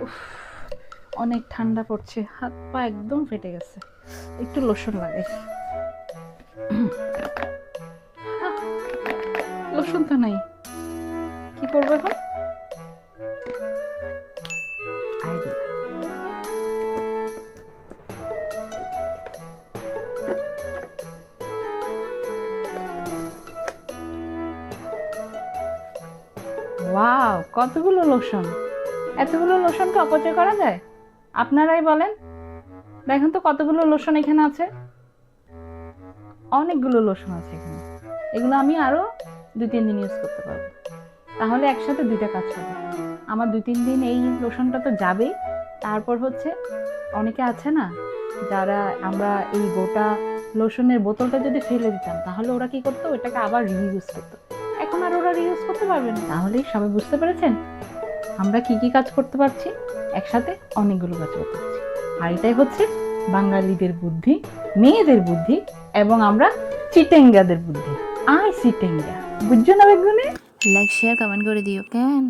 উফ, অনেক ঠান্ডা পড়ছে, হাত পা একদম ফেটে গেছে। একটু লোশন লাগে। লোশন তো নাই, কি করবো এখন? আইডিয়া, ওয়াও, কতগুলো লোশন! এতগুলো লোশনকে অপচয় করা যায়? আপনারাই বলেন। দেখেন তো কতগুলো লোশন এখানে আছে। অনেকগুলো লোশন আছে এখানে। এগুলো আমি আরো 2-3 দিন ইউজ করতে পারবো। তাহলে একসাথে দুইটা কাজ হবে। আমার 2-3 দিন এই লোশনটা তো যাবেই। তারপর হচ্ছে অনেকে আছে না, যারা আমরা এই গোটা লোশনের বোতলটা যদি ফেলে দিতাম, তাহলে ওরা কি করতো, ওটাকে আবার রিইউজ করতো। এখন আর ওরা রিইউজ করতে পারবে না। তাহলেই সবাই বুঝতে পেরেছেন আমরা কি কি কাজ করতে পারছি, একসাথে অনেকগুলো কাজ করতে পারছি। আর এটাই হচ্ছে বাঙালিদের বুদ্ধি, মেয়েদের বুদ্ধি, এবং আমরা চিটেঙ্গাদের বুদ্ধি। আই চিটেঙ্গা, বুঝছো না বেগুনে? লাইক শেয়ার কমেন্ট করে দিও কেন।